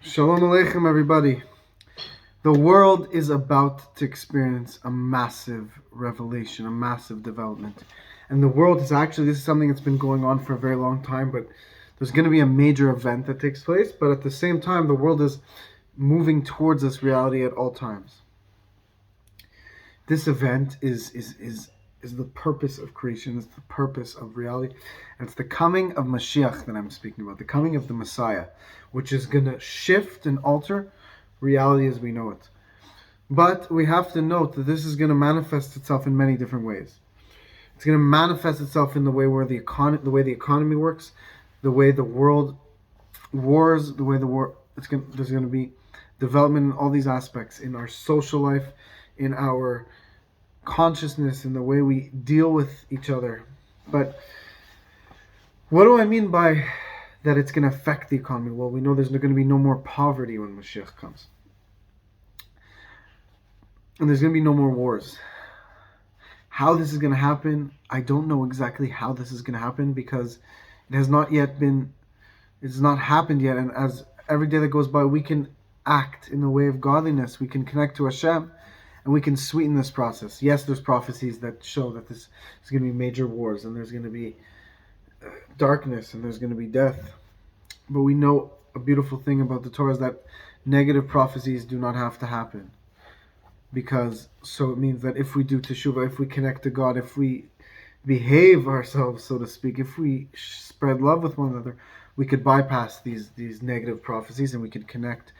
Shalom Aleichem, everybody. The world is about to experience a massive revelation, a massive development. And the world is actually, this is something that's been going on for a very long time, but there's going to be a major event that takes place. But at the same time, the world is moving towards this reality at all times. This event is the purpose of creation, it's the purpose of reality. And it's the coming of Moshiach that I'm speaking about, the coming of the Messiah, which is going to shift and alter reality as we know it. But we have to note that this is going to manifest itself in many different ways. It's going to manifest itself in the way where the economy works, the way the world wars, the way there's going to be development in all these aspects, in our social life, in our consciousness, in the way we deal with each other. But what do I mean by that it's going to affect the economy? Well, we know there's going to be no more poverty when Moshiach comes. And there's going to be no more wars. How this is going to happen, I don't know exactly how this is going to happen, because it's not happened yet. And as every day that goes by, we can act in the way of godliness. We can connect to Hashem, and we can sweeten this process. Yes, there's prophecies that show that this is going to be major wars, and there's going to be darkness, and there's going to be death. But we know a beautiful thing about the Torah is that negative prophecies do not have to happen. So it means that if we do Teshuva, if we connect to God, if we behave ourselves, so to speak, if we spread love with one another, we could bypass these negative prophecies, and we could connect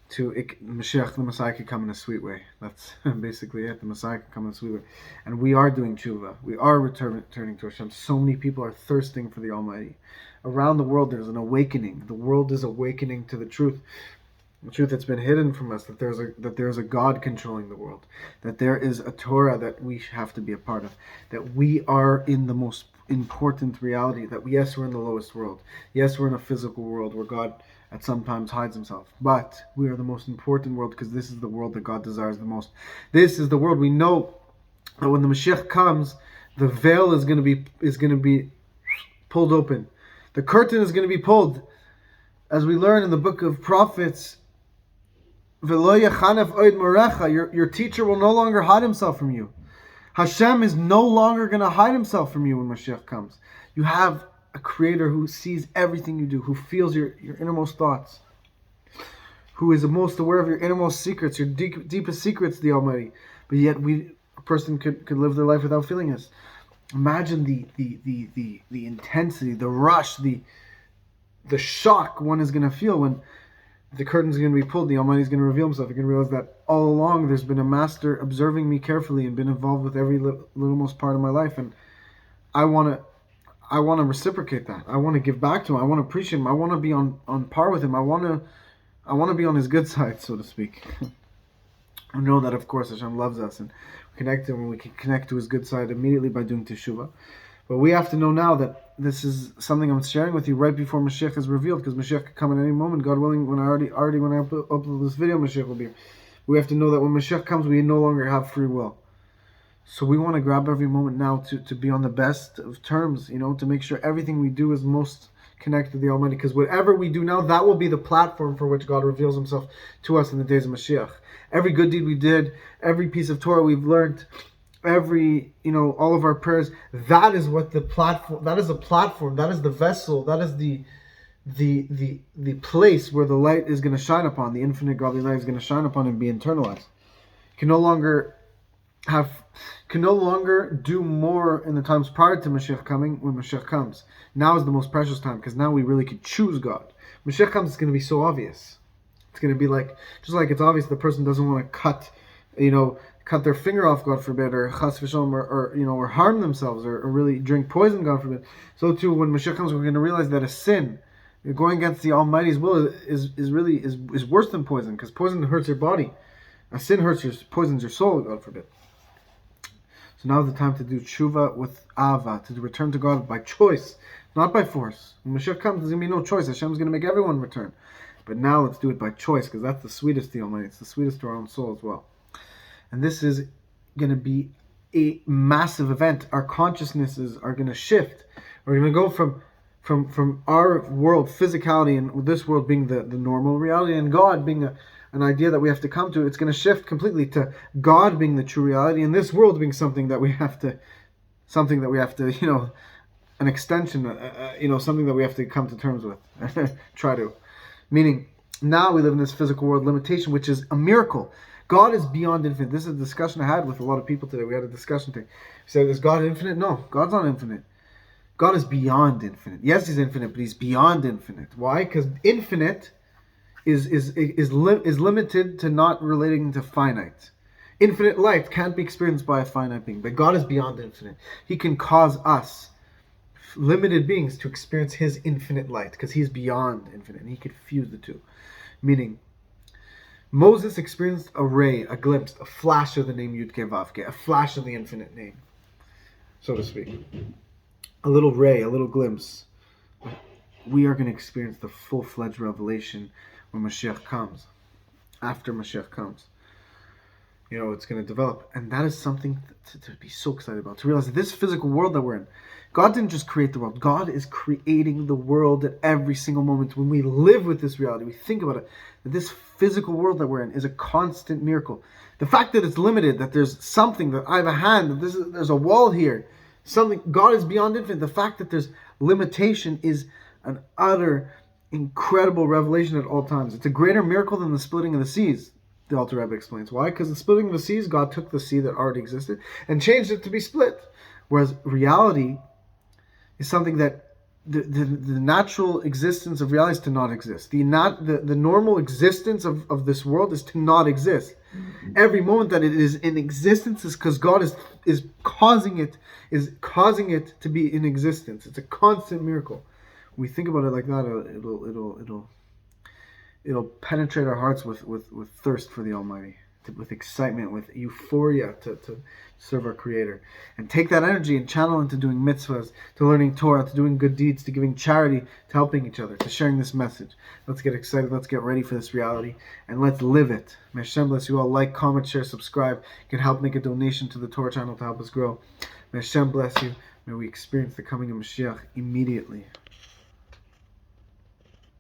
to Moshiach. The Messiah could come in a sweet way. That's basically it. The Messiah could come in a sweet way. And we are doing Teshuva. We are returning to Hashem. So many people are thirsting for the Almighty. Around the world, there's an awakening. The world is awakening to the truth. The truth that's been hidden from us, that there's a God controlling the world, that there is a Torah that we have to be a part of, that we are in the most important reality, that yes, we're in the lowest world. Yes, we're in a physical world where God at sometimes hides himself, but we are the most important world, because this is the world that God desires the most. This is the world. We know that when the Moshiach comes, the veil is going to be pulled open. The curtain is going to be pulled. As we learn in the book of prophets, your teacher will no longer hide himself from you. Hashem is no longer going to hide himself from you when Mashiach comes. You have a creator who sees everything you do, who feels your innermost thoughts, who is the most aware of your innermost secrets, your deepest secrets, the Almighty. But yet a person could live their life without feeling this. Imagine the intensity, the rush, the shock one is going to feel when the curtain's going to be pulled. The Almighty is going to reveal himself. You're going to realize that all along there's been a master observing me carefully and been involved with every littlemost part of my life. And I want to reciprocate that. I want to give back to him. I want to appreciate him. I want to be on par with him. I want to be on his good side, so to speak. I know that, of course, Hashem loves us, and we connect to him, and we can connect to his good side immediately by doing Teshuva. But we have to know now that this is something I'm sharing with you right before Mashiach is revealed, because Mashiach could come at any moment. God willing, when I upload this video, Mashiach will be here. We have to know that when Mashiach comes, we no longer have free will. So we want to grab every moment now to be on the best of terms, to make sure everything we do is most connected to the Almighty. Because whatever we do now, that will be the platform for which God reveals himself to us in the days of Mashiach. Every good deed we did, every piece of Torah we've learned, all of our prayers, that is what the platform, that is the platform, that is the vessel, that is the place where the light is going to shine upon, the infinite godly light is going to shine upon and be internalized. Can no longer do more in the times prior to Mashiach coming. When Mashiach comes, now is the most precious time, because now we really could choose God. Mashiach comes, it's going to be so obvious. It's going to be just like it's obvious the person doesn't want to cut their finger off, God forbid, or chas v'shalom, or harm themselves, or really drink poison, God forbid. So too, when Mashiach comes, we're going to realize that a sin, going against the Almighty's will, is worse than poison, because poison hurts your body. A sin poisons your soul, God forbid. So now is the time to do tshuva with ava, to return to God by choice, not by force. When Mashiach comes, there's going to be no choice. Hashem's going to make everyone return. But now let's do it by choice, because that's the sweetest to the Almighty. It's the sweetest to our own soul as well. And this is going to be a massive event. Our consciousnesses are going to shift. We're going to go from our world, physicality, and this world being the normal reality, and God being an idea that we have to come to. It's going to shift completely to God being the true reality, and this world being something that we have to, an extension, something that we have to come to terms with, try to. Meaning, now we live in this physical world limitation, which is a miracle. God is beyond infinite. This is a discussion I had with a lot of people today. We had a discussion today. We said, is God infinite? No, God's not infinite. God is beyond infinite. Yes, he's infinite, but he's beyond infinite. Why? Because infinite is limited to not relating to finite. Infinite light can't be experienced by a finite being, but God is beyond infinite. He can cause us, limited beings, to experience his infinite light, because he's beyond infinite, and he could fuse the two. Meaning, Moses experienced a ray, a glimpse, a flash of the name Yud-Keh Vav-Keh, a flash of the infinite name, so to speak. A little ray, a little glimpse. We are going to experience the full-fledged revelation when Moshiach comes. After Moshiach comes. It's going to develop. And that is something to be so excited about. To realize that this physical world that we're in, God didn't just create the world. God is creating the world at every single moment. When we live with this reality, we think about it, that this physical world that we're in is a constant miracle. The fact that it's limited, that there's something, that I have a hand, that there's a wall here, something, God is beyond infinite. The fact that there's limitation is an utter incredible revelation at all times. It's a greater miracle than the splitting of the seas, the Alter Rebbe explains. Why? Because the splitting of the seas, God took the sea that already existed and changed it to be split. Whereas reality is something that the natural existence of reality is to not exist. The normal existence of this world is to not exist. Every moment that it is in existence is because God is causing it to be in existence. It's a constant miracle. When we think about it like that, it'll penetrate our hearts with thirst for the Almighty, with excitement, with euphoria to serve our Creator, and take that energy and channel into doing mitzvahs, to learning Torah, to doing good deeds, to giving charity, to helping each other, to sharing this message. Let's get excited. Let's get ready for this reality, and let's live it. May Hashem bless you all. Like, comment, share, subscribe. You can help make a donation to the Torah channel to help us grow. May Hashem bless you. May we experience the coming of Moshiach immediately.